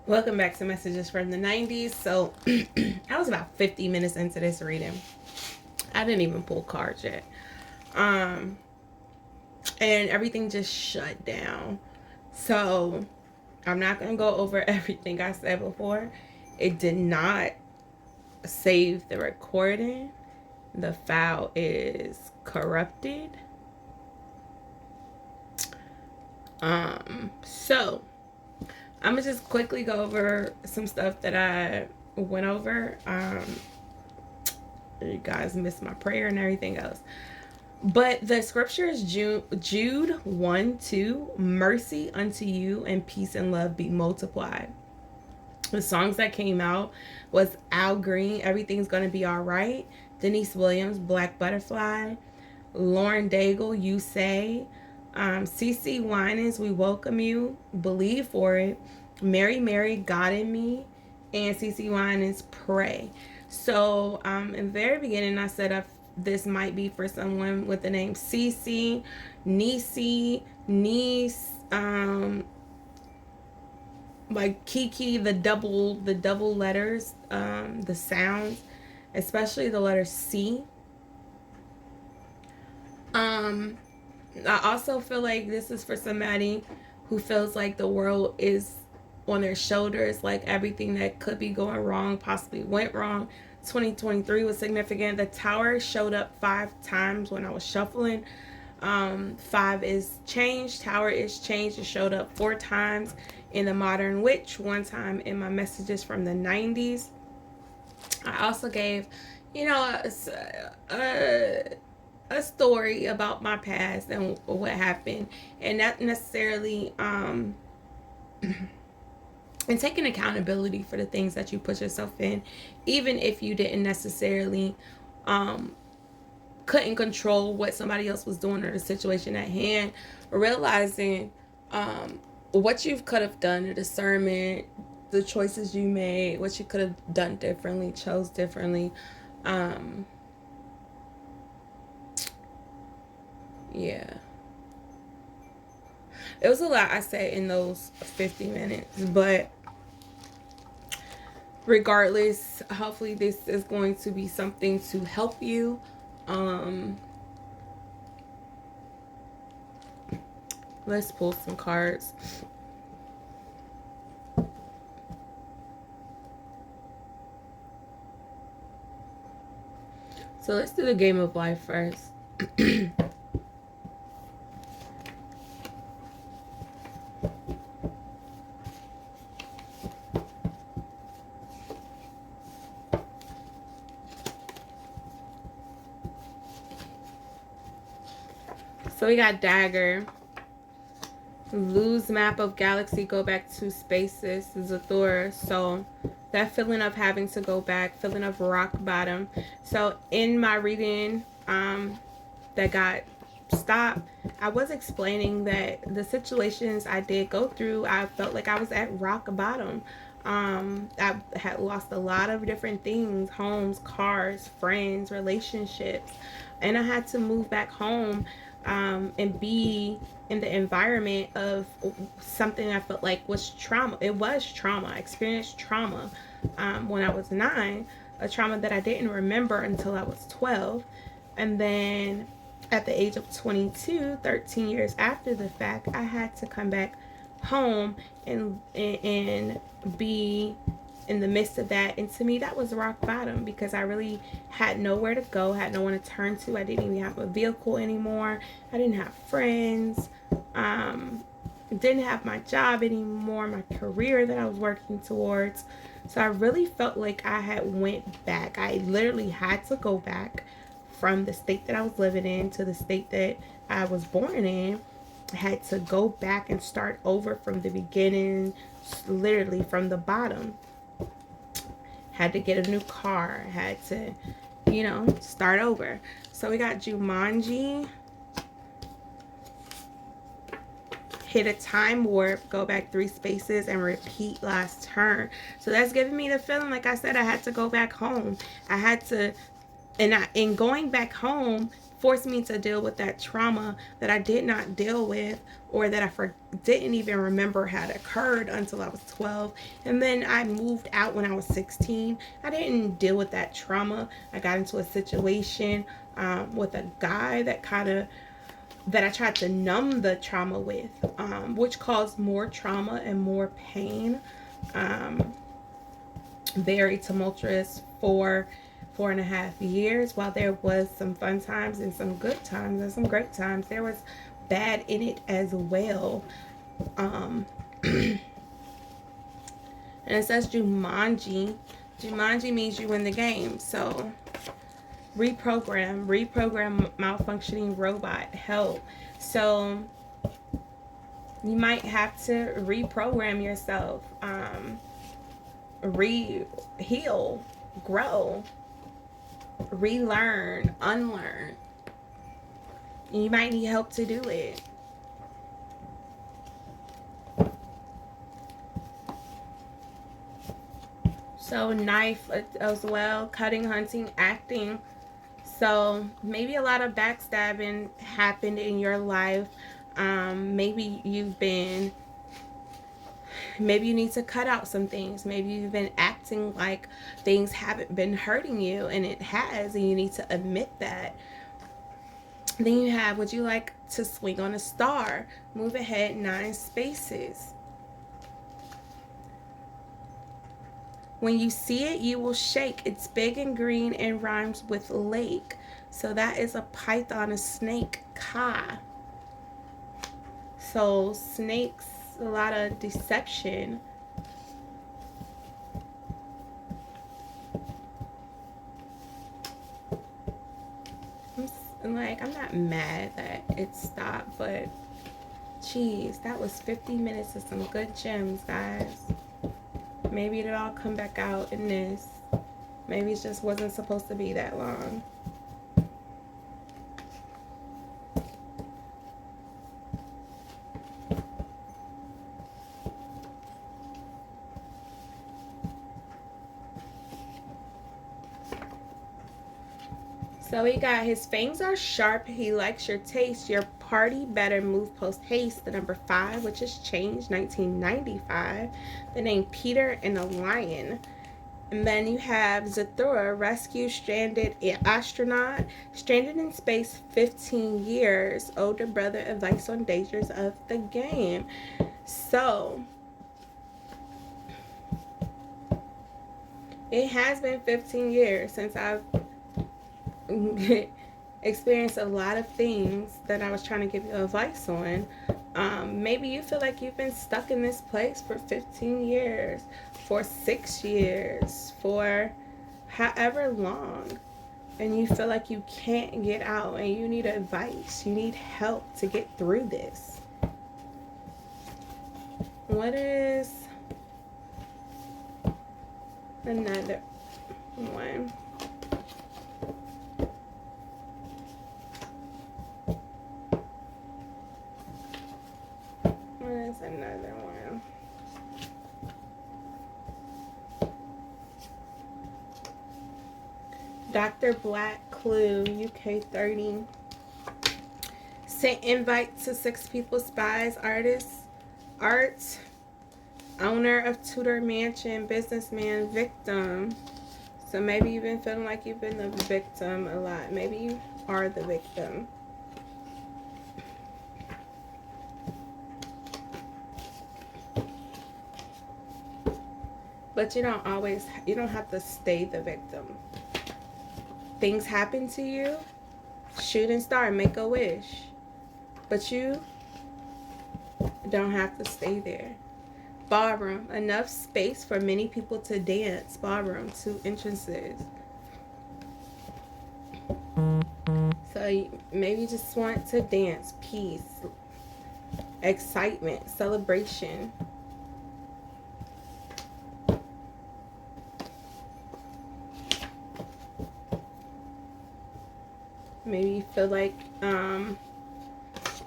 Welcome back to Messages from the 90s. So, I was about 50 minutes into this reading. I didn't even pull cards yet. Um, and everything just shut down. So, I'm not going to go over everything I said before. It did not save the recording. The file is corrupted. So I'm gonna just quickly go over some stuff that I went over. You guys missed my prayer and everything else. But the scripture is Jude 1-2. Mercy unto you and peace and love be multiplied. The songs that came out was Al Green, Everything's Gonna Be Alright. Denise Williams, Black Butterfly. Lauren Daigle, You Say. CeCe Winans, We Welcome You. Believe for It. Mary Mary, God in Me. And CeCe Winans, Pray. So in the very beginning, I said this might be for someone with the name CeCe, Niecy, Niece, like Kiki, the double letters, the sounds, especially the letter C. I also feel like this is for somebody who feels like the world is on their shoulders, like everything that could be going wrong possibly went wrong. 2023 was significant. The tower showed up 5 times when I was shuffling. 5 is change. Tower is change. It showed up 4 times in the Modern Witch, 1 time in my Messages from the 90s. I also gave, a story about my past and what happened, and not necessarily and taking accountability for the things that you put yourself in, even if you didn't necessarily couldn't control what somebody else was doing or the situation at hand. Realizing what you could have done, the discernment, the choices you made, what you could have done differently, chose differently. Yeah, it was a lot I said in those 50 minutes, but regardless, hopefully this is going to be something to help you. Let's pull some cards. So let's do the game of life first. So we got Dagger. Lose map of galaxy, go back to spaces, Zathura. So that feeling of having to go back, feeling of rock bottom. So in my reading that got stopped, I was explaining that the situations I did go through, I felt like I was at rock bottom. I had lost a lot of different things: homes, cars, friends, relationships, and I had to move back home and be in the environment of something I felt like was trauma. It was trauma. I experienced trauma when I was 9, a trauma that I didn't remember until I was 12. And then at the age of 22, 13 years after the fact, I had to come back home and be in the midst of that. And to me, that was rock bottom, because I really had nowhere to go, had no one to turn to. I didn't even have a vehicle anymore. I didn't have friends. Didn't have my job anymore, my career that I was working towards. So I really felt like I had went back. I literally had to go back from the state that I was living in to the state that I was born in. I had to go back and start over from the beginning, literally from the bottom. Had to get a new car, had to, start over. So we got Jumanji. Hit a time warp, go back 3 spaces, and repeat last turn. So that's giving me the feeling, like I said, I had to go back home. I had to, in going back home, forced me to deal with that trauma that I did not deal with, or that I didn't even remember had occurred until I was 12. And then I moved out when I was 16. I didn't deal with that trauma. I got into a situation with a guy that I tried to numb the trauma with, which caused more trauma and more pain. Very tumultuous for 4.5 years. While there was some fun times and some good times and some great times, there was bad in it as well. And it says Jumanji. Jumanji means you win the game. So reprogram malfunctioning robot, help. So you might have to reprogram yourself, heal, grow, relearn, unlearn. You might need help to do it. So knife as well, cutting, hunting, acting. So maybe a lot of backstabbing happened in your life. Maybe you need to cut out some things. Maybe you've been acting like things haven't been hurting you, and it has, and you need to admit that. Then you have, would you like to swing on a star? Move ahead 9 spaces. When you see it, you will shake. It's big and green and rhymes with lake. So that is a python, a snake, Ka. So snakes, a lot of deception. I'm not mad that it stopped, but geez, that was 50 minutes of some good gems, guys. Maybe it'll all come back out in this. Maybe it just wasn't supposed to be that long. So we got, his fangs are sharp. He likes your taste. Your party better move post haste. The number 5, which has changed, 1995. The name Peter and a lion. And then you have Zathura, rescue stranded astronaut, stranded in space 15 years. Older brother, advice on dangers of the game. So it has been 15 years since I've experienced a lot of things that I was trying to give you advice on. Maybe you feel like you've been stuck in this place for 15 years, for 6 years, for however long, and you feel like you can't get out, and you need advice, you need help to get through this. What is another one? There's another one. Dr. Black Clue, UK 30. Sent invite to 6 people, spies, artists, art, owner of Tudor Mansion, businessman, victim. So maybe you've been feeling like you've been the victim a lot. Maybe you are the victim. But you don't have to stay the victim. Things happen to you, shooting star, make a wish. But you don't have to stay there. Ballroom, enough space for many people to dance. Ballroom, 2 entrances. So you maybe just want to dance, peace, excitement, celebration. Maybe you feel like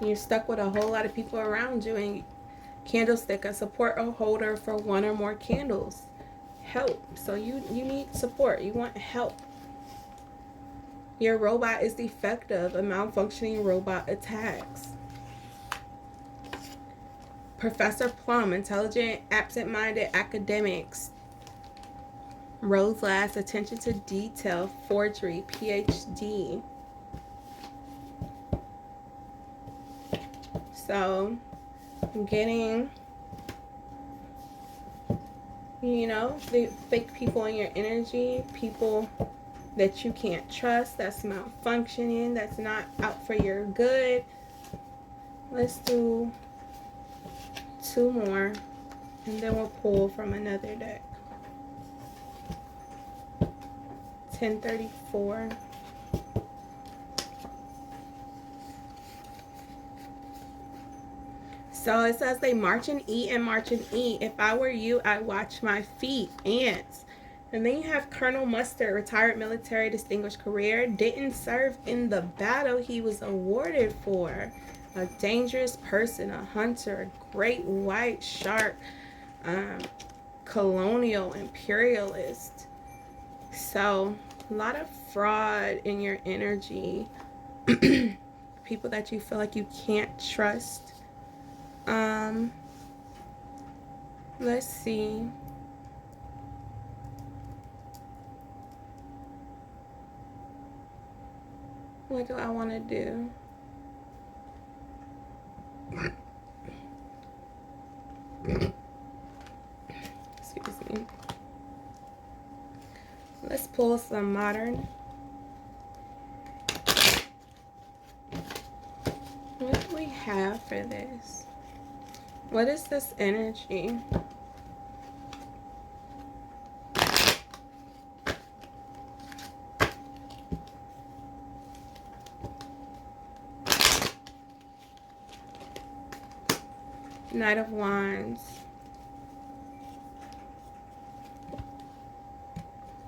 you're stuck with a whole lot of people around you, and candlestick, a support holder for 1 or more candles. Help. So you need support. You want help. Your robot is defective. A malfunctioning robot attacks. Professor Plum, intelligent, absent-minded academics. Rose Lass, attention to detail, forgery, PhD. So, getting, the fake people in your energy, people that you can't trust, that's malfunctioning, that's not out for your good. Let's do 2 more, and then we'll pull from another deck. 1034. So it says they march and eat and march and eat. If I were you, I'd watch my feet. Ants. And then you have Colonel Mustard, retired military, distinguished career. Didn't serve in the battle he was awarded for. A dangerous person, a hunter, a great white shark, colonial imperialist. So a lot of fraud in your energy. People that you feel like you can't trust. Let's see. What do I want to do? Excuse me. Let's pull some modern. What do we have for this? What is this energy? Knight of Wands.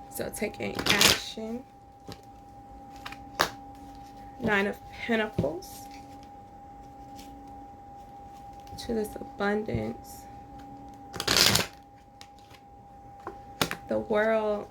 So taking action. Nine of Pentacles. To this abundance. The World.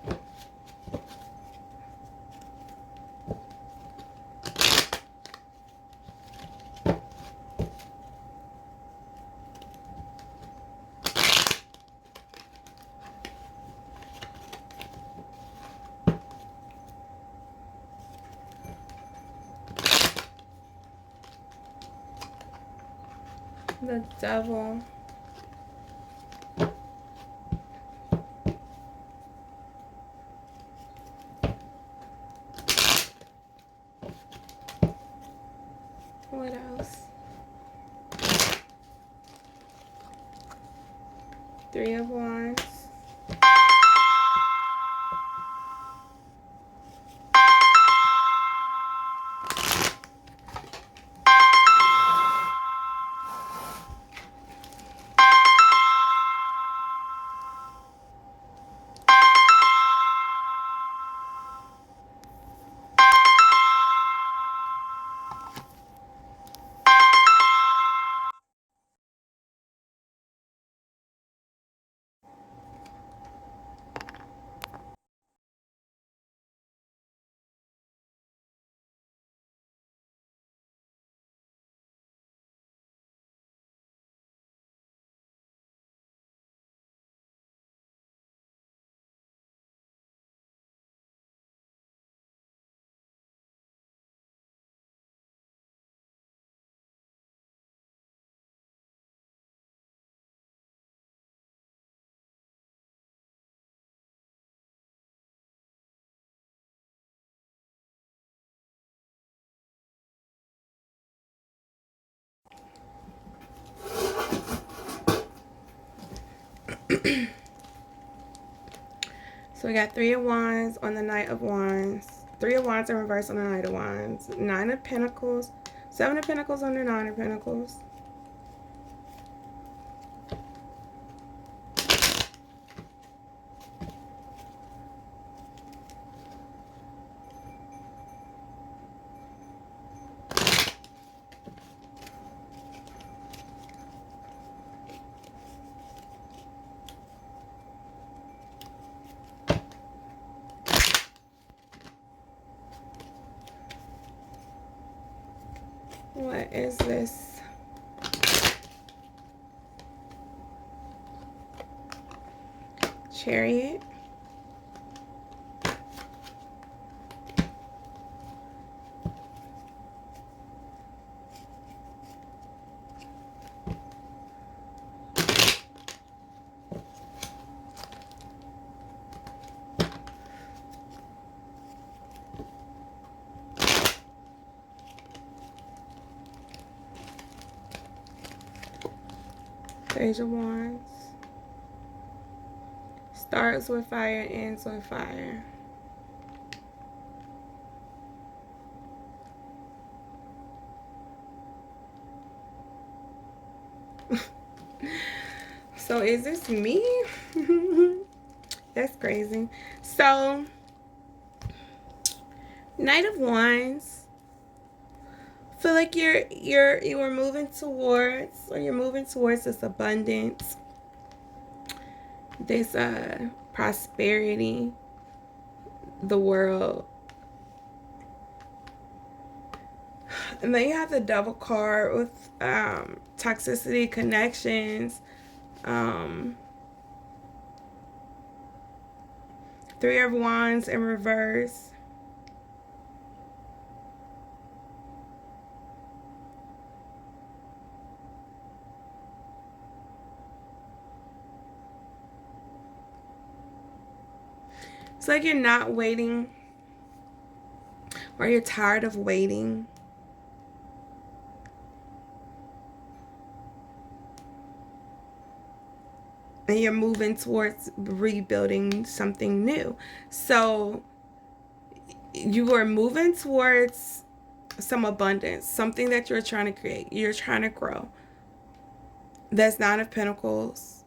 The Devil. What else? Three of Wands. So we got Three of Wands on the Knight of Wands. Three of Wands in reverse on the Knight of Wands. Nine of Pentacles. Seven of Pentacles on the Nine of Pentacles. What is this? Chariot. Page of Wands. Starts with fire, ends with fire. So is this me? That's crazy. So, Knight of Wands. Feel like you are moving towards, or you're moving towards this abundance, this prosperity, the world. And then you have the Devil card with toxicity, connections, Three of Wands in reverse. It's like you're not waiting, or you're tired of waiting. And you're moving towards rebuilding something new. So you are moving towards some abundance, something that you're trying to create. You're trying to grow. That's Nine of Pentacles.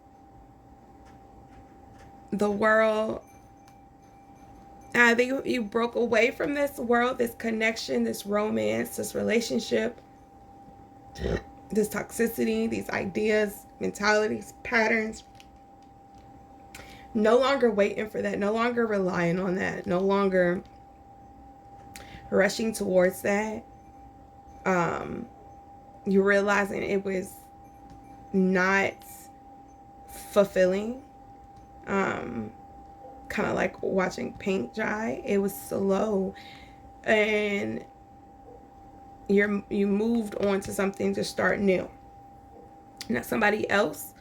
The world. I think you broke away from this world, this connection, this romance, this relationship, this toxicity, these ideas, mentalities, patterns. No longer waiting for that. No longer relying on that. No longer rushing towards that. You realizing it was not fulfilling. Kind of like watching paint dry. It was slow, and you moved on to something to start new. Not somebody else.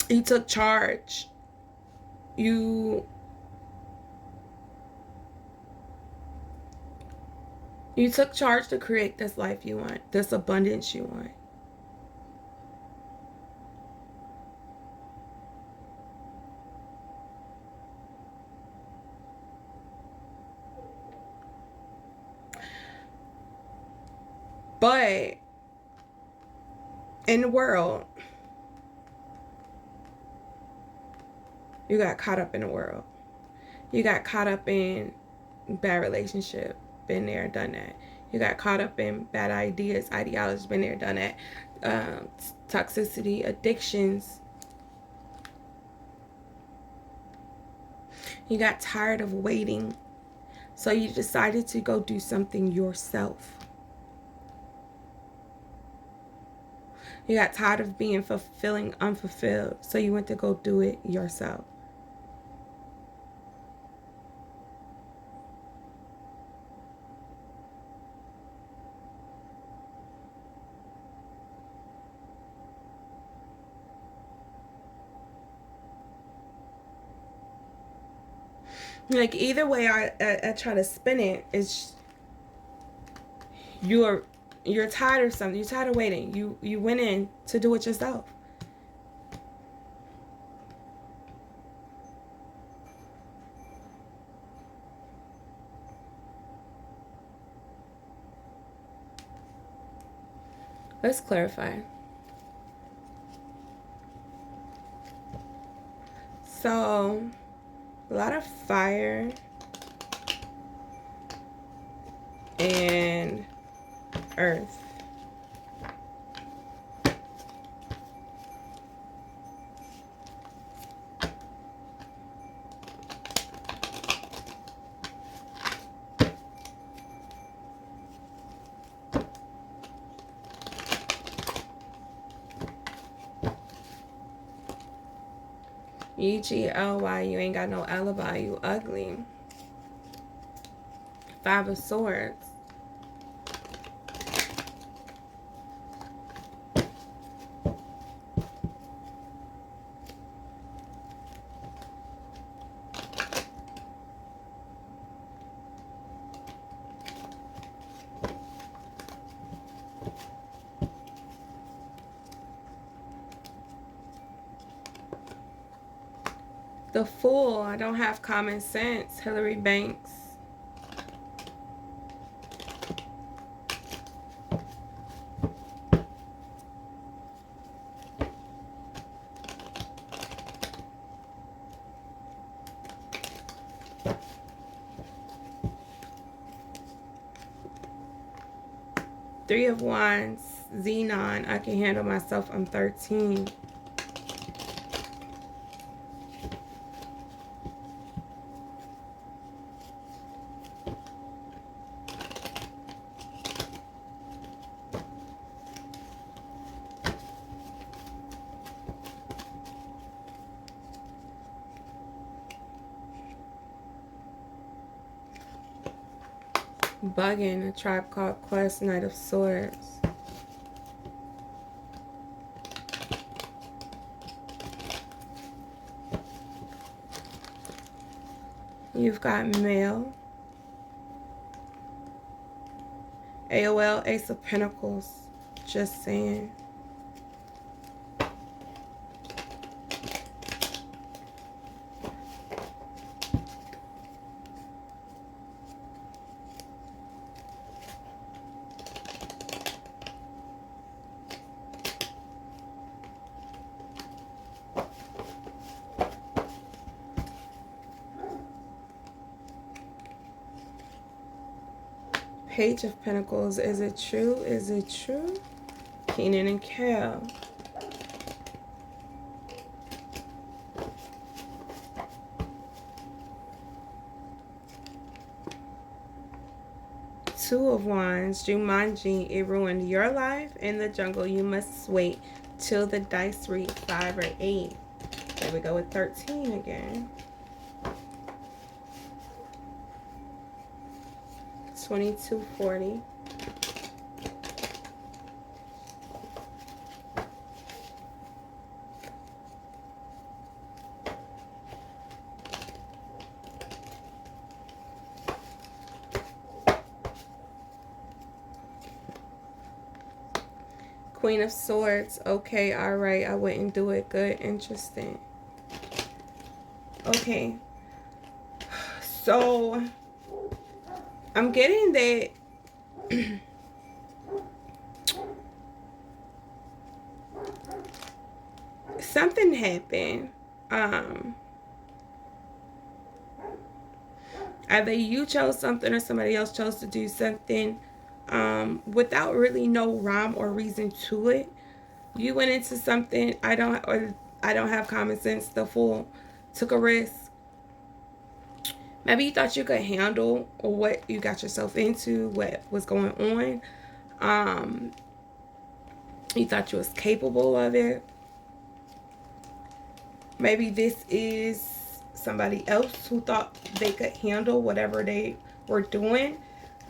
You took charge. You took charge to create this life you want, this abundance you want. But in the world, you got caught up in the world. You got caught up in bad relationship. Been there, done that. You got caught up in bad ideas, ideologies. Been there, done that. Toxicity, addictions. You got tired of waiting. So you decided to go do something yourself. You got tired of being fulfilling unfulfilled. So you went to go do it yourself. Like either way I try to spin it, is you're tired of something. You're tired of waiting. You went in to do it yourself. Let's clarify. So, a lot of fire and earth. EGLY, you ain't got no alibi, you ugly. 5 of Swords. The Fool, I don't have common sense, Hillary Banks. Three of Wands, Xenon, I can handle myself, I'm 13. Bugging, A Tribe Called Quest, Knight of Swords. You've got Male. AOL, Ace of Pentacles. Just saying. Page of Pentacles. Is it true? Is it true? Kenan and Kel. Two of Wands. Jumanji. It ruined your life. In the jungle, you must wait till the dice read 5 or 8. There we go with 13 again. 2240. Queen of Swords. Okay, all right. I wouldn't do it. Good. Interesting. Okay. So I'm getting that something happened. Either you chose something or somebody else chose to do something without really no rhyme or reason to it. You went into something. I don't have common sense. The Fool took a risk. Maybe you thought you could handle what you got yourself into, what was going on. You thought you was capable of it. Maybe this is somebody else who thought they could handle whatever they were doing.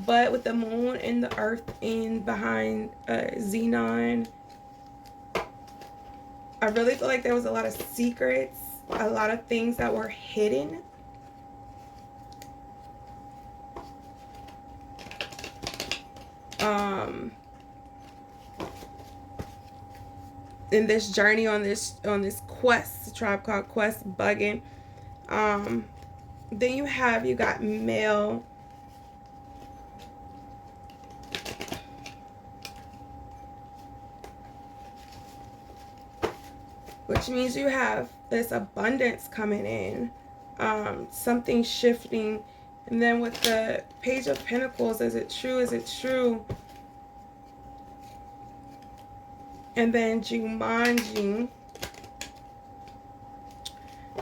But with the Moon and the Earth in behind Xenon, I really feel like there was a lot of secrets, a lot of things that were hidden. In this journey, on this quest, the Tribe Called Quest, bugging. Then you got Male. Which means you have this abundance coming in. Something shifting. And then with the Page of Pentacles, is it true? Is it true? And then Jumanji.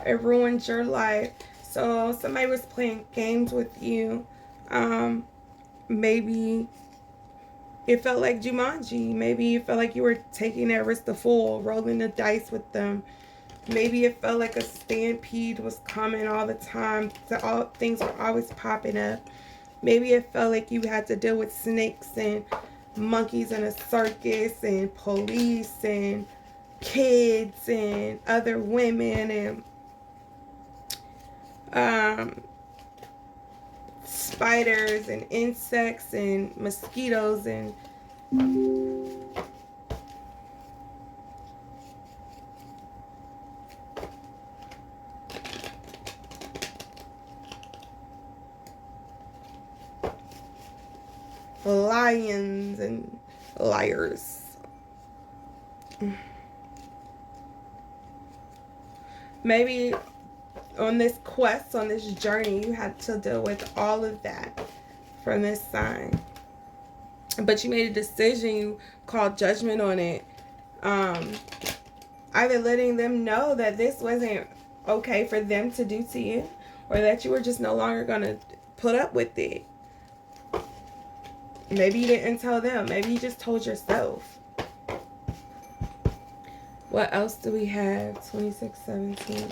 It ruined your life. So somebody was playing games with you. Maybe it felt like Jumanji. Maybe you felt like you were taking that risk, the Fool, rolling the dice with them. Maybe it felt like a stampede was coming all the time. Things were always popping up. Maybe it felt like you had to deal with snakes and monkeys in a circus and police and kids and other women and spiders and insects and mosquitoes and lions and liars. Maybe on this quest, on this journey, you had to deal with all of that from this sign. But you made a decision, you called judgment on it. Either letting them know that this wasn't okay for them to do to you, or that you were just no longer going to put up with it. Maybe you didn't tell them. Maybe you just told yourself. What else do we have? 2617.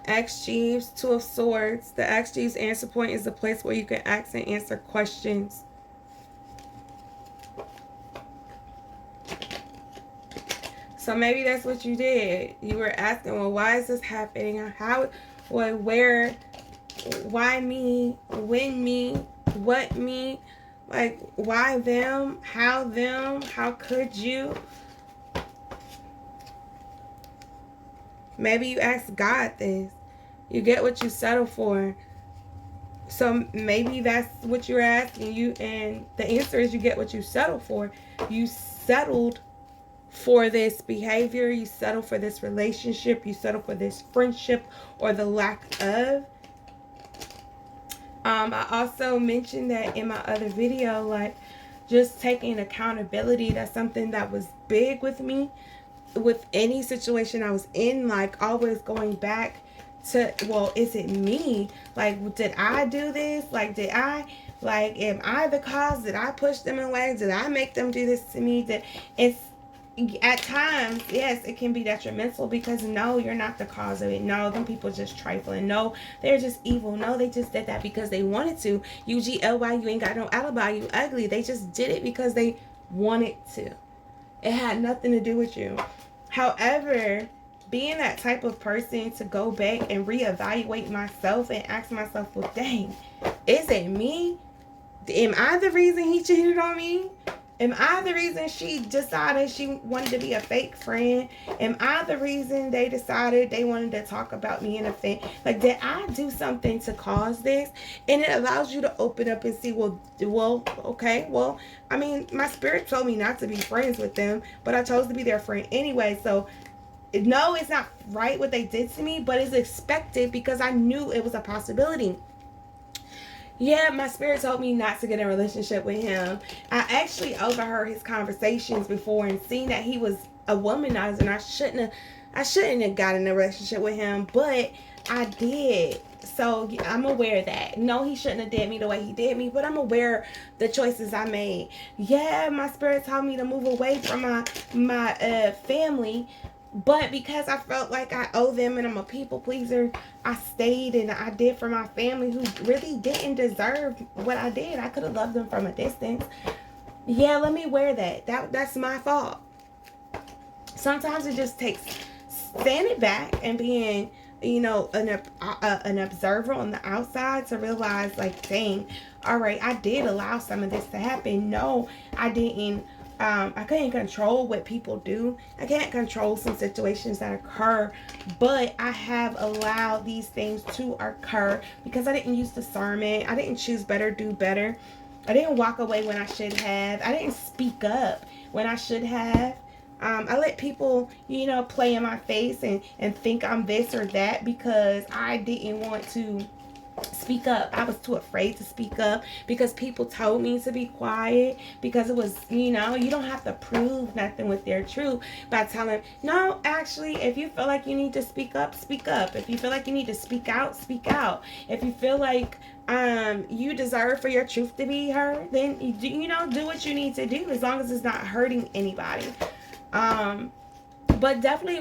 Ask Jeeves, Two of Swords. The Ask Jeeves answer point is a place where you can ask and answer questions. So maybe that's what you did. You were asking, well, why is this happening? How, what, where, why me, when me, what me, like, why them, how could you? Maybe you ask God this. You get what you settle for. So maybe that's what you're asking you, and the answer is you get what you settle for. You settled for this behavior, you settle for this relationship, you settle for this friendship or the lack of. I also mentioned that in my other video, like just taking accountability. That's something that was big with me with any situation I was in, like always going back to, well, is it me? Like, did I do this? Like, am I the cause? Did I push them away? Did I make them do this to me? It's at times, yes, it can be detrimental because no, you're not the cause of it. No, them people just trifling. No, they're just evil. No, they just did that because they wanted to. UGLY, you ain't got no alibi. You ugly. They just did it because they wanted to. It had nothing to do with you. However, being that type of person to go back and reevaluate myself and ask myself, well, dang, is it me? Am I the reason he cheated on me? Am I the reason she decided she wanted to be a fake friend? Am I the reason they decided they wanted to talk about me in a fan? Like, did I do something to cause this? And it allows you to open up and see, well, okay, well, I mean, my spirit told me not to be friends with them, but I chose to be their friend anyway. So, no, it's not right what they did to me, but it's expected because I knew it was a possibility. Yeah, my spirit told me not to get in a relationship with him. I actually overheard his conversations before and seen that he was a womanizer, and I shouldn't have gotten in a relationship with him, but I did. So I'm aware of that. No, he shouldn't have did me the way he did me, but I'm aware of the choices I made. Yeah, my spirit told me to move away from my family, but because I felt like I owe them and I'm a people pleaser, I stayed and I did for my family who really didn't deserve what I did. I could have loved them from a distance. Yeah, let me wear that. That's my fault. Sometimes it just takes standing back and being, an observer on the outside to realize, like, dang, all right, I did allow some of this to happen. No, I didn't. I couldn't control what people do. I can't control some situations that occur, but I have allowed these things to occur because I didn't use discernment. I didn't choose better, do better. I didn't walk away when I should have. I didn't speak up when I should have. I let people, play in my face and think I'm this or that because I didn't want to speak up. I was too afraid to speak up because people told me to be quiet, because it was, you know, you don't have to prove nothing with their truth by telling, no, actually, if you feel like you need to speak up, speak up. If you feel like you need to speak out, speak out. If you feel like you deserve for your truth to be heard, then you know, do what you need to do, as long as it's not hurting anybody. But definitely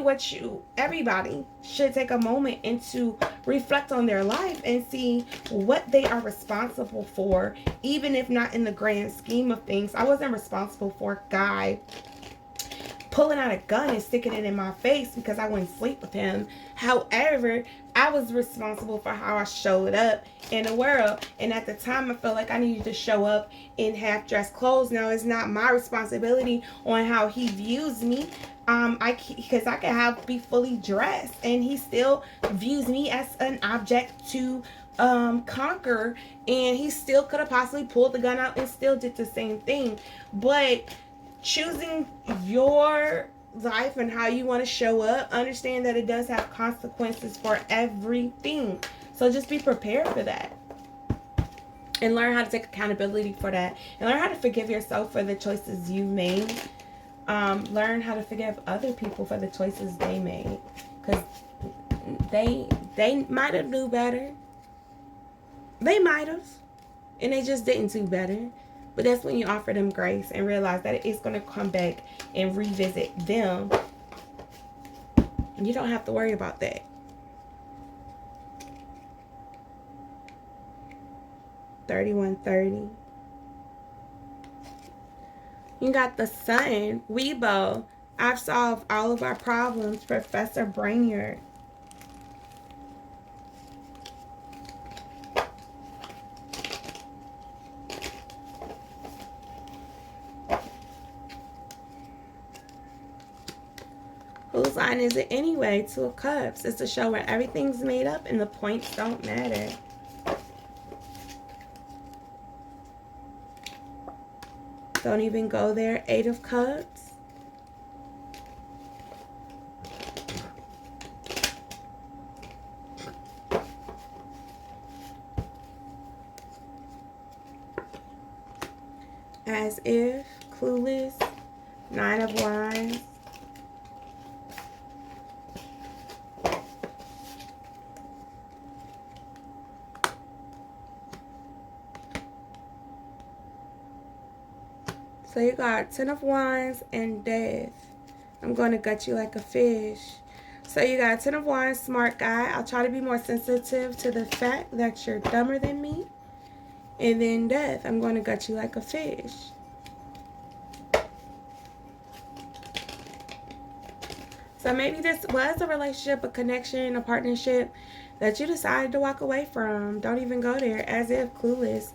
everybody should take a moment and to reflect on their life and see what they are responsible for, even if not in the grand scheme of things. I wasn't responsible for a guy pulling out a gun and sticking it in my face because I wouldn't sleep with him. However, I was responsible for how I showed up in the world. And at the time, I felt like I needed to show up in half-dressed clothes. Now, it's not my responsibility on how he views me. Because I can be fully dressed, and he still views me as an object to conquer, and he still could have possibly pulled the gun out and still did the same thing. But choosing your life and how you want to show up, understand that it does have consequences for everything. So just be prepared for that. And learn how to take accountability for that. And learn how to forgive yourself for the choices you made. Learn how to forgive other people for the choices they made. Because they might have knew better. They might have. And they just didn't do better. But that's when you offer them grace and realize that it's going to come back and revisit them. You don't have to worry about that. 3130. You got the Sun, Weibo. I've solved all of our problems, Professor Brainerd. Whose line is it anyway? Two of Cups. It's a show where everything's made up and the points don't matter. Don't even go there. Eight of Cups. As if. Clueless. Nine of Wands. So you got Ten of Wands and Death. I'm going to gut you like a fish. So you got Ten of Wands, smart guy. I'll try to be more sensitive to the fact that you're dumber than me. And then Death. I'm going to gut you like a fish. So maybe this was a relationship, a connection, a partnership that you decided to walk away from. Don't even go there. As if. Clueless.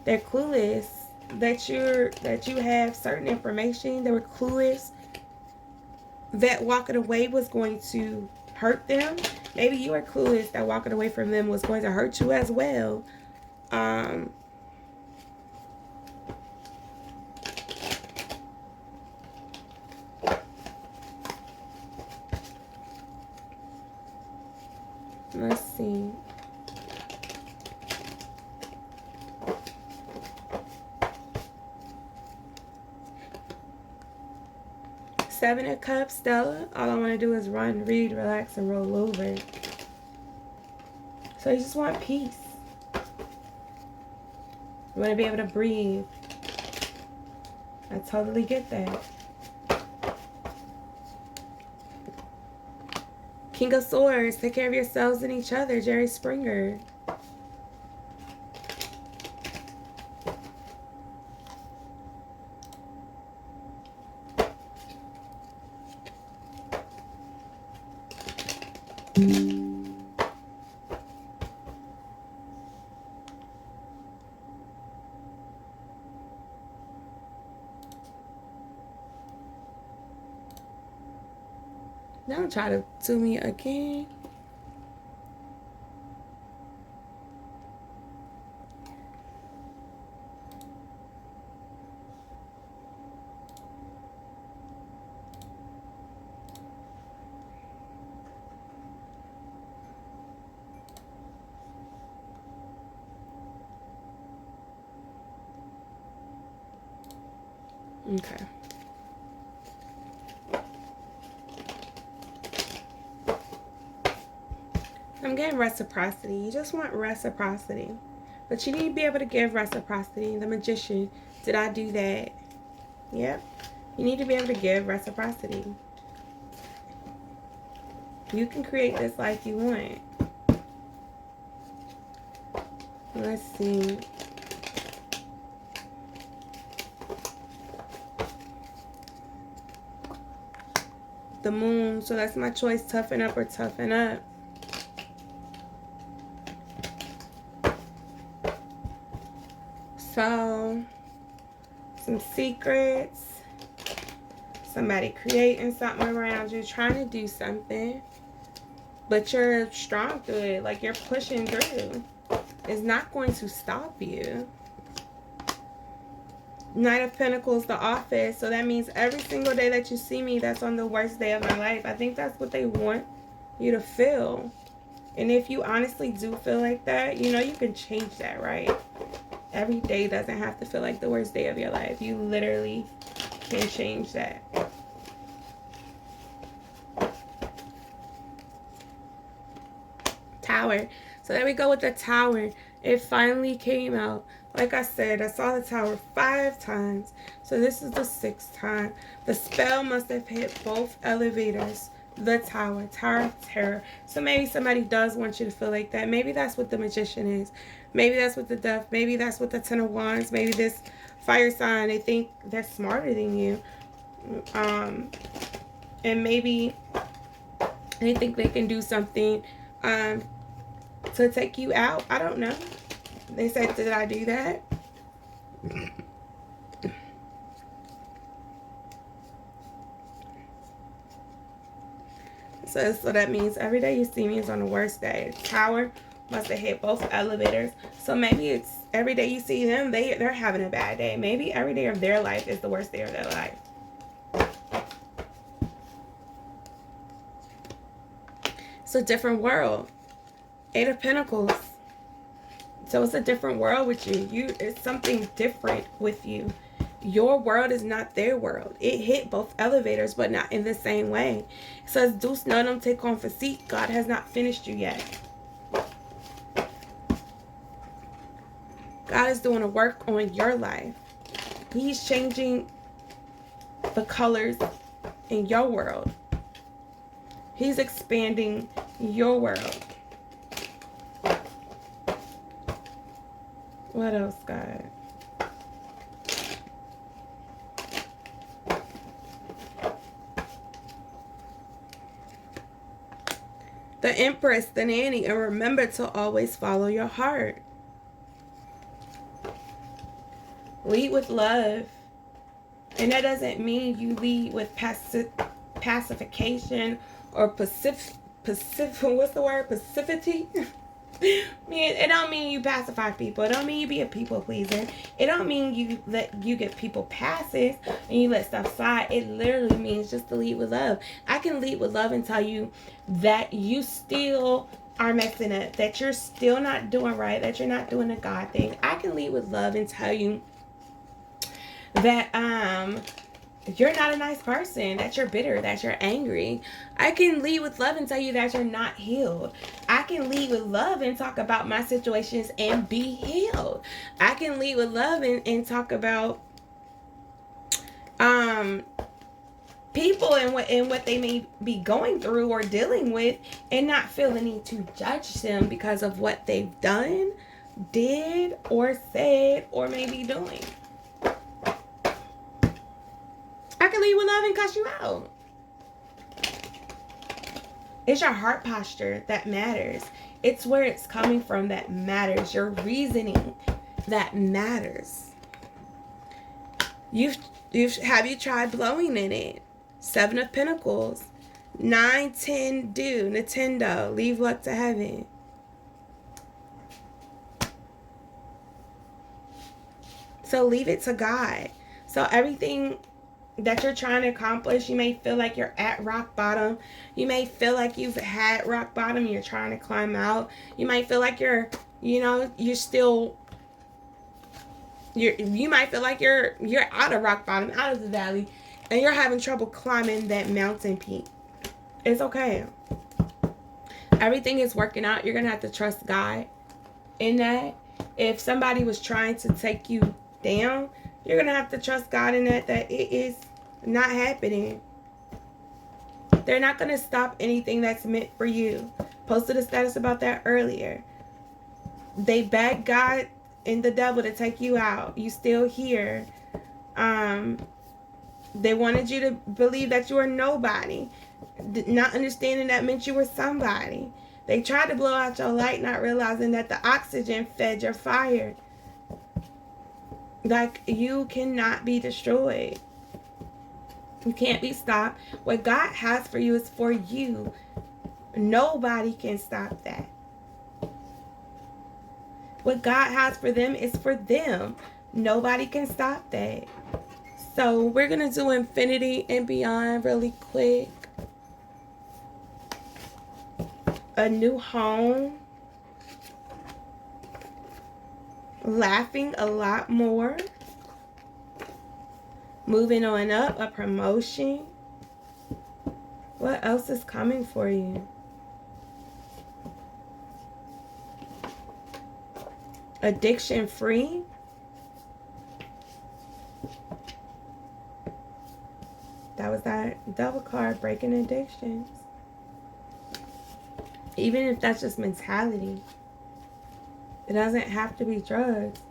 They're clueless that you have certain information. They were clueless that walking away was going to hurt them. Maybe you were clueless that walking away from them was going to hurt you as well. Let's see. Seven of Cups, Stella. All I want to do is run, read, relax, and roll over. So you just want peace. You want to be able to breathe. I totally get that. King of Swords. Take care of yourselves and each other. Jerry Springer. Don't try to do me again. Okay. I'm getting reciprocity. You just want reciprocity. But you need to be able to give reciprocity. The Magician. Did I do that? Yep. You need to be able to give reciprocity. You can create this life you want. Let's see. The Moon. So that's my choice. Toughen up or toughen up. So, some secrets. Somebody creating something around you, trying to do something. But you're strong through it. Like, you're pushing through. It's not going to stop you. Knight of Pentacles, the Office. So that means every single day that you see me, that's on the worst day of my life. I think that's what they want you to feel. And if you honestly do feel like that, you know you can change that, right? Every day doesn't have to feel like the worst day of your life. You literally can change that. Tower. So there we go with the Tower. It finally came out. Like I said, I saw the Tower 5 times. So this is the 6th time. The spell must have hit both elevators. The Tower. Tower of Terror. So maybe somebody does want you to feel like that. Maybe that's what the Magician is. Maybe that's what the Death. Maybe that's what the Ten of Wands. Maybe this fire sign. They think they're smarter than you. And maybe they think they can do something to take you out. I don't know. They said, did I do that? So that means every day you see me is on the worst day. Tower must have hit both elevators. So maybe it's every day you see them, they're having a bad day. Maybe every day of their life is the worst day of their life. It's a different world. 8 of Pentacles. So it's a different world with you. It's something different with you. Your world is not their world. It hit both elevators, but not in the same way. It says, Deus nonum te confessit. God has not finished you yet. God is doing a work on your life. He's changing the colors in your world. He's expanding your world. What else, God? The Empress, the Nanny, and remember to always follow your heart. Lead with love. And that doesn't mean you lead with pacification or what's the word? Passivity? It don't mean you pacify people. It don't mean you be a people pleaser. It don't mean you get people passes and you let stuff slide. It literally means just to lead with love. I can lead with love and tell you that you still are messing up, that you're still not doing right, that you're not doing the God thing. I can lead with love and tell you that you're not a nice person, that you're bitter, that you're angry. I can lead with love and tell you that you're not healed. I can lead with love and talk about my situations and be healed. I can lead with love and talk about people and what they may be going through or dealing with and not feel the need to judge them because of what they've done, did, or said, or may be doing. I can lead with love and cuss you out. It's your heart posture that matters. It's where it's coming from that matters. Your reasoning that matters. Have you tried blowing in it? 7 of Pentacles. 9, 10, do. Nintendo. Leave luck to heaven. So leave it to God. So everything that you're trying to accomplish, you may feel like you're at rock bottom. You may feel like you've had rock bottom. You're trying to climb out. You might feel like you're still You might feel like you're out of rock bottom, out of the valley, and you're having trouble climbing that mountain peak. It's okay. Everything is working out. You're gonna have to trust God in that. If somebody was trying to take you down, you're gonna have to trust God in that it is not happening. They're not gonna stop anything that's meant for you. Posted a status about that earlier. They begged God and the devil to take you out. You still here. They wanted you to believe that you were nobody, not understanding that meant you were somebody. They tried to blow out your light, not realizing that the oxygen fed your fire. Like, you cannot be destroyed. You can't be stopped. What God has for you is for you. Nobody can stop that. What God has for them is for them. Nobody can stop that. So we're going to do Infinity and Beyond really quick. A new home. Laughing a lot more. Moving on up, a promotion. What else is coming for you? Addiction free. That was that double card, breaking addictions. Even if that's just mentality. It doesn't have to be drugs.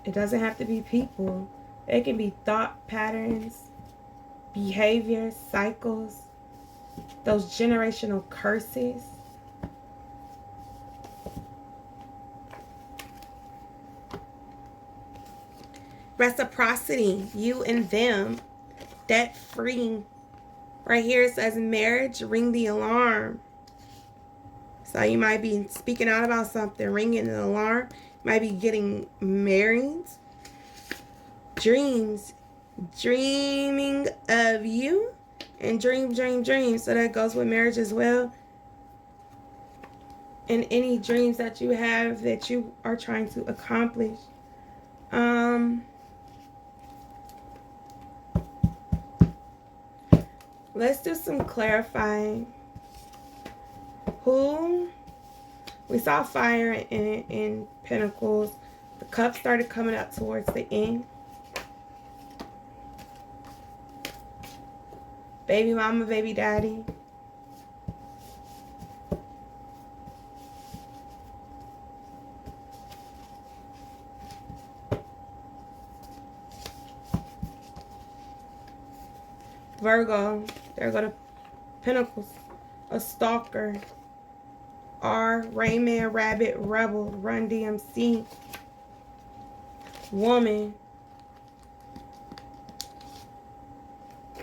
It doesn't have to be people. It can be thought patterns, behaviors, cycles, those generational curses. Reciprocity, you and them, debt free. Right here it says marriage, ring the alarm. So you might be speaking out about something, ringing an alarm. You might be getting married. Dreams, dreaming of you, and dream. So that goes with marriage as well. And any dreams that you have that you are trying to accomplish. Let's do some clarifying. Who? We saw fire in Pentacles. The cup started coming up towards the end. Baby mama, baby daddy. Virgo, there go to Pentacles, a stalker. R, Rayman, Rabbit, Rebel, Run DMC, Woman.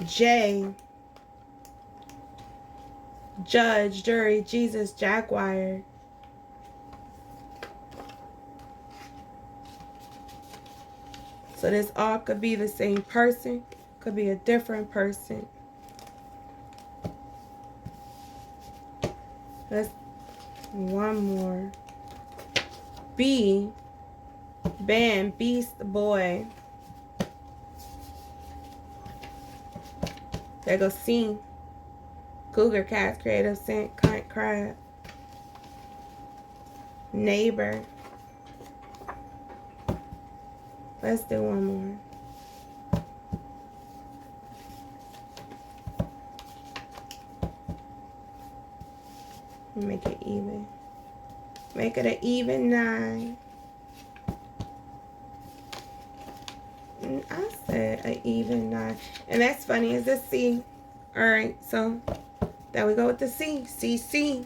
J, Judge, Jury, Jesus, Jaguar. So this all could be the same person, could be a different person. Let's one more. B, Bam, Beast Boy. There goes C, Cougar Cats, Creative Scent, Cunt Crab. Neighbor. Let's do one more. Make it even. Make it an even 9. I said an even 9. And that's funny. Is this C? Alright, so there we go with the C. C.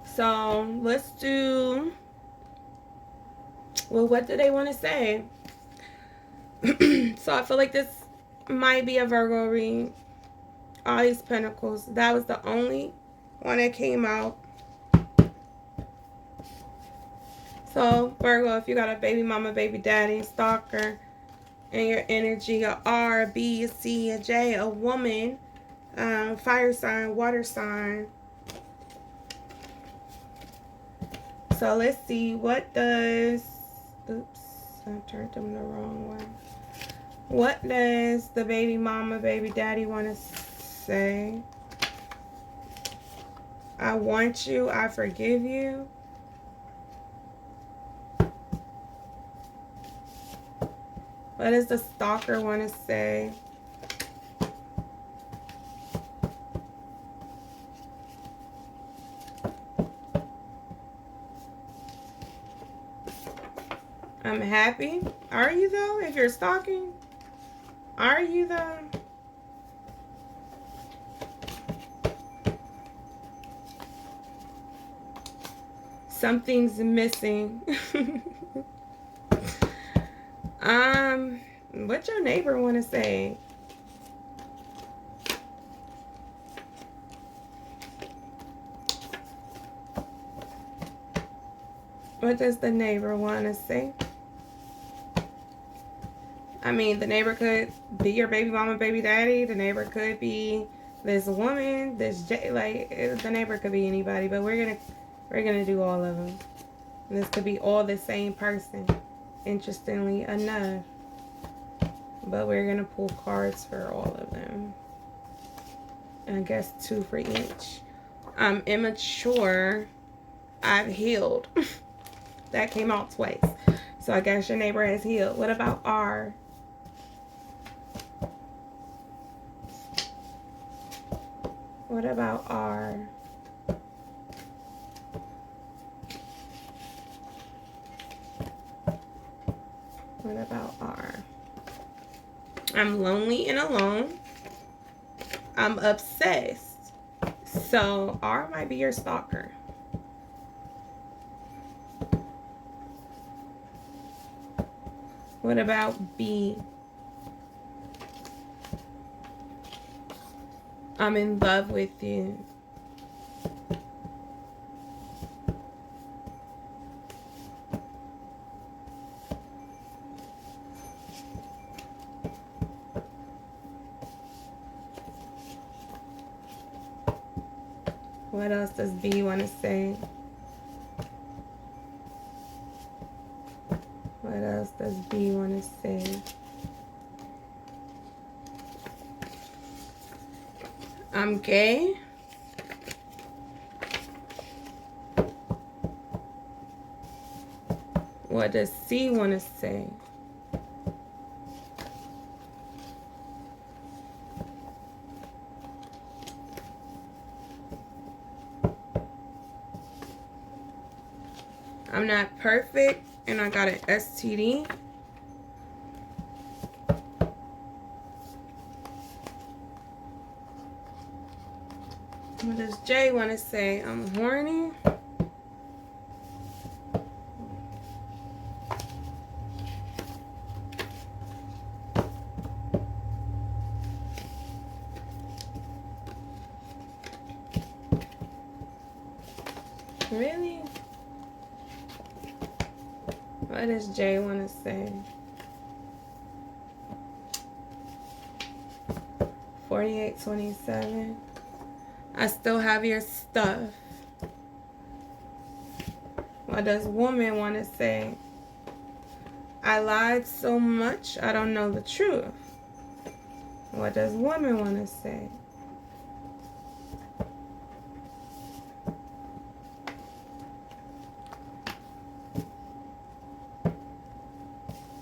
So let's do, well, what do they want to say? So I feel like this might be a Virgo read. All these pentacles. That was the only one that came out. So Virgo, if you got a baby mama, baby daddy, stalker, and your energy, a R, a B, a C, a J, a woman, fire sign, water sign, So let's see, what does, oops, I turned them the wrong way. What does the baby mama, baby daddy want to say? I want you, I forgive you. What does the stalker want to say? I'm happy. Are you though? If you're stalking, are you though? Something's missing. What your neighbor want to say? What does the neighbor want to say? I mean, the neighbor could be your baby mama, baby daddy. The neighbor could be this woman, this the neighbor could be anybody, but we're gonna do all of them. And this could be all the same person, interestingly enough. But we're gonna pull cards for all of them. And I guess 2 for each. I'm immature. I've healed. That came out twice. So I guess your neighbor has healed. What about R? What about R? What about R? I'm lonely and alone. I'm obsessed. So R might be your stalker. What about B? I'm in love with you. What else does B want to say? What else does B want to say? I'm gay. What does C want to say? I'm not perfect and I got an STD. What does J want to say? I'm horny. Really? What does J want to say? 4827. I still have your stuff. What does woman want to say? I lied so much, I don't know the truth. What does woman want to say?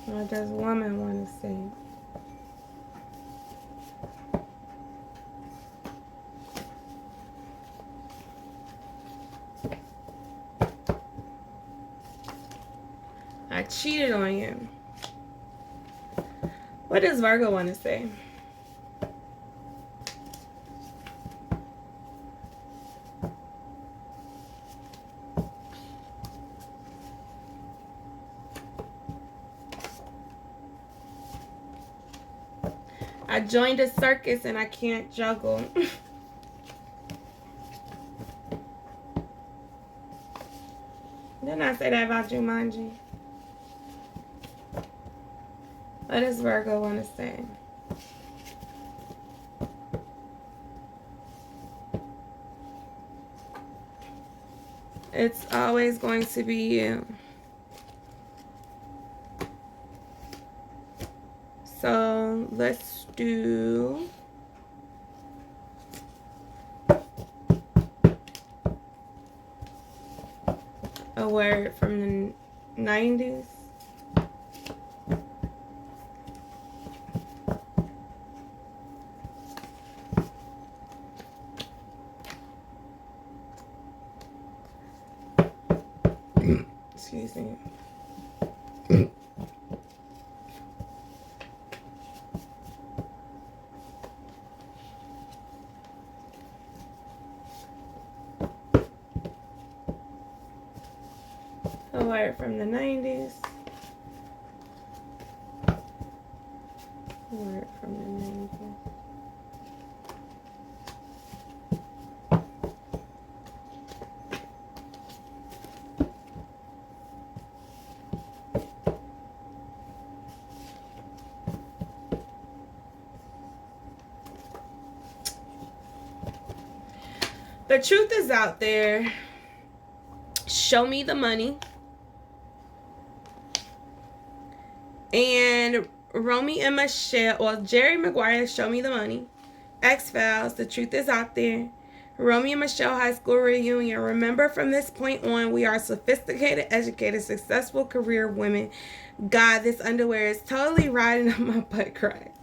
What does woman want to say? I cheated on you. What does Virgo want to say? I joined a circus and I can't juggle. Didn't I say that about Jumanji? What does Virgo want to say? It's always going to be you. So let's do a word from the 90s. Excuse me. A word from the 90s. A word from the 90s. The truth is out there. Show me the money. And Romy and Michelle, well, Jerry Maguire, Show Me the Money. X-Files, The Truth is Out There. Romy and Michelle High School Reunion. Remember, from this point on, we are sophisticated, educated, successful career women. God, this underwear is totally riding on my butt crack.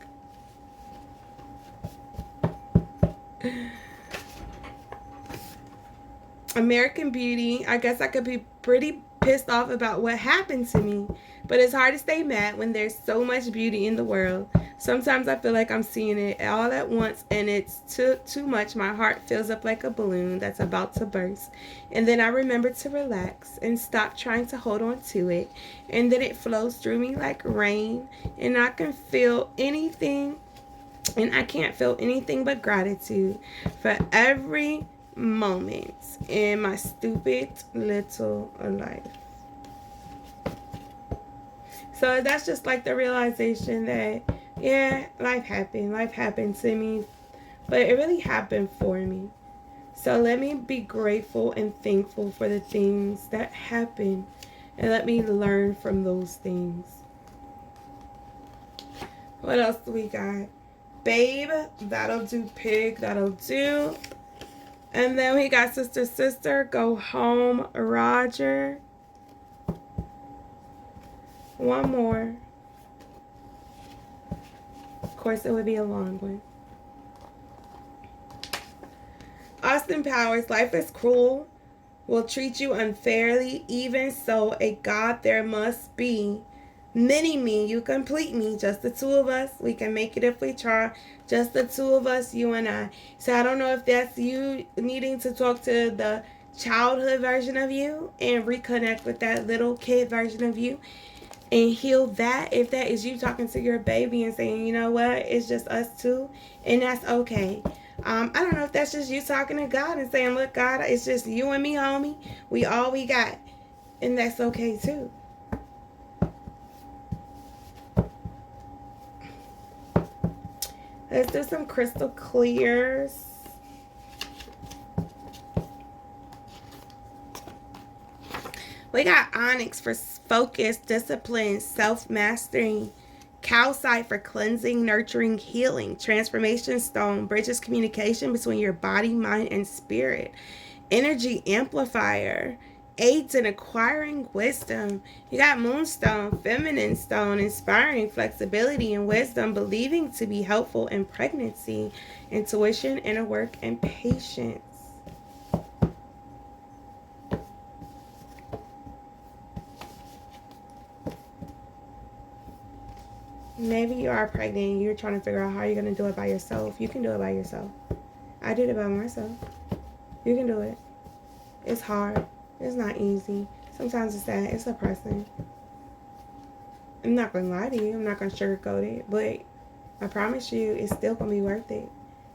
American Beauty. I guess I could be pretty pissed off about what happened to me, but it's hard to stay mad when there's so much beauty in the world. Sometimes I feel like I'm seeing it all at once and it's too much. My heart fills up like a balloon that's about to burst. And then I remember to relax and stop trying to hold on to it. And then it flows through me like rain, and I can feel anything, and I can't feel anything but gratitude for every moment in my stupid little life. So that's just like the realization that, yeah, life happened to me, but it really happened for me. So let me be grateful and thankful for the things that happen, and let me learn from those things. What else do we got? Babe, that'll do. Pig, that'll do. And then we got Sister, Go Home, Roger. One more. Of course, it would be a long one. Austin Powers, Life is Cruel, will treat you unfairly. Even so, a God there must be. Mini me, you complete me. Just the two of us. We can make it if we try. Just the two of us, you and I. So I don't know if that's you needing to talk to the childhood version of you and reconnect with that little kid version of you and heal that. If that is you talking to your baby and saying, you know what, it's just us two, and that's okay. I don't know if that's just you talking to God and saying, look, God, it's just you and me, homie. We all we got. And that's okay too. Let's do some crystal clears. We got onyx for focus, discipline, self-mastery. Calcite for cleansing, nurturing, healing. Transformation stone bridges communication between your body, mind, and spirit. Energy amplifier aids in acquiring wisdom. You got moonstone, feminine stone, inspiring flexibility and wisdom, believing to be helpful in pregnancy. Intuition, inner work, and patience. Maybe you are pregnant and you're trying to figure out how you're going to do it by yourself. You can do it by yourself. I did it by myself. You can do it. It's hard. It's not easy. Sometimes it's sad. It's oppressing. I'm not going to lie to you. I'm not going to sugarcoat it. But I promise you, it's still going to be worth it.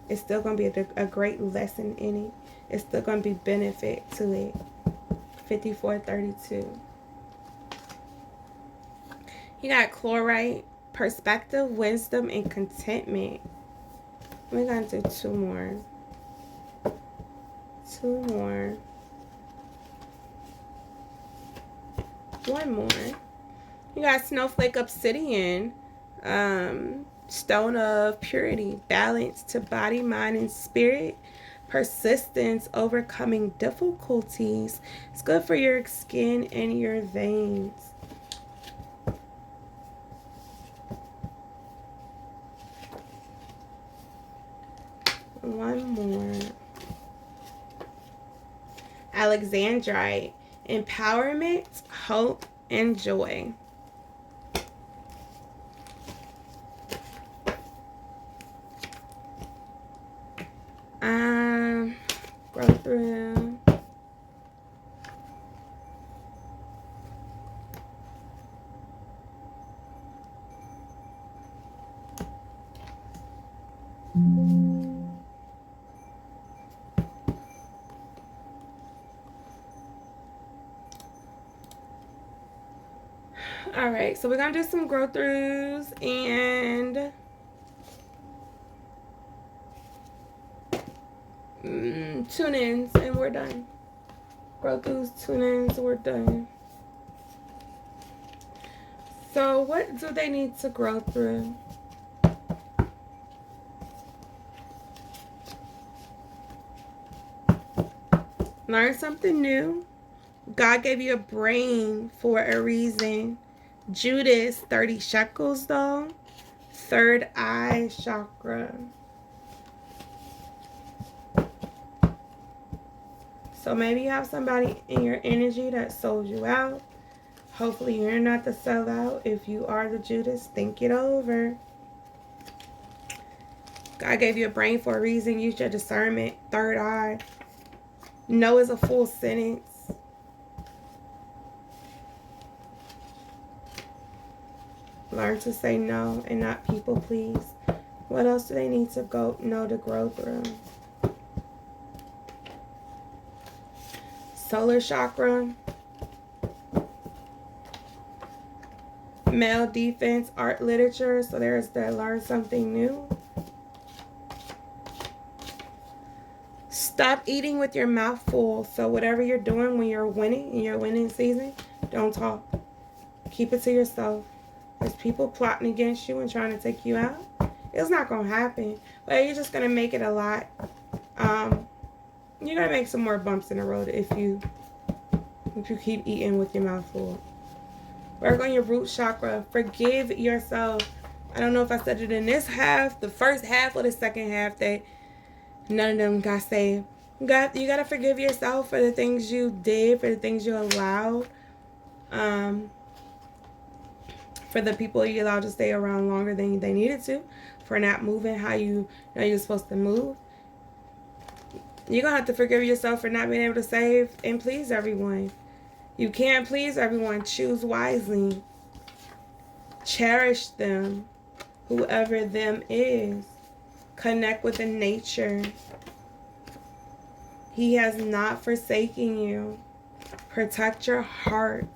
It's still going to be a great lesson in it. It's still going to be benefit to it. 5432. You got chlorite, perspective, wisdom, and contentment. We're going to do two more. One more. You got Snowflake Obsidian. Stone of Purity. Balance to body, mind, and spirit. Persistence, overcoming difficulties. It's good for your skin and your veins. One more. Alexandrite. Empowerment, hope, and joy. Go through. All right, so we're gonna do some grow throughs and tune-ins, and we're done. Grow throughs, tune-ins, we're done. So what do they need to grow through? Learn something new. God gave you a brain for a reason. Judas, 30 shekels though. Third eye chakra. So maybe you have somebody in your energy that sold you out. Hopefully you're not the sellout. If you are the Judas, think it over. God gave you a brain for a reason. Use your discernment. Third eye. No is a full sentence. Learn to say no and not people please. What else do they need to know to grow through? Solar chakra. Male defense, art, literature. So there's that learn something new. Stop eating with your mouth full. So whatever you're doing when you're winning, in your winning season, don't talk. Keep it to yourself. There's people plotting against you and trying to take you out. It's not going to happen. But you're just going to make it a lot. You're going to make some more bumps in the road if you keep eating with your mouth full. Work on your root chakra. Forgive yourself. I don't know if I said it in this half, the first half or the second half, that none of them got saved. You got to forgive yourself for the things you did, for the things you allowed. For the people you allowed to stay around longer than they needed to, for not moving how you know you're supposed to move. You're going to have to forgive yourself for not being able to save and please everyone. You can't please everyone. Choose wisely. Cherish them, whoever them is. Connect with the nature. He has not forsaken you. Protect your heart.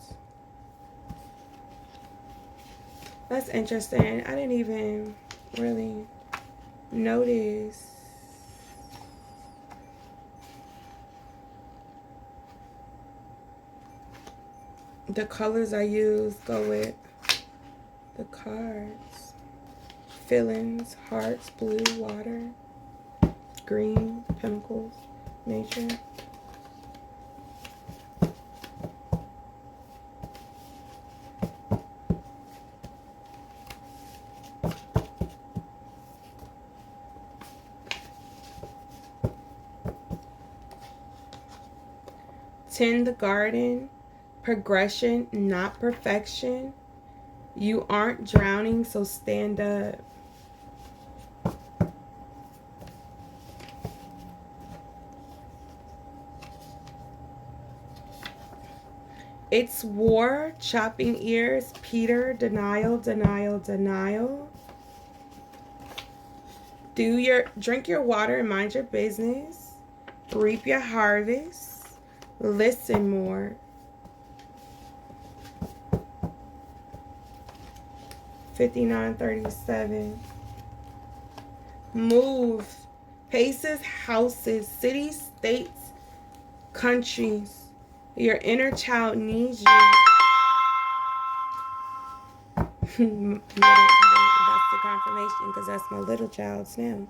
That's interesting. I didn't even really notice. The colors I use go with the cards. Feelings, hearts, blue, water, green, pentacles, nature. Tend the garden. Progression, not perfection. You aren't drowning, so stand up. It's war, chopping ears, Peter, denial, denial, denial. Drink your water and mind your business. Reap your harvest. Listen more. $59.37. Move. Paces, houses, cities, states, countries. Your inner child needs you. That's the confirmation because that's my little child's now.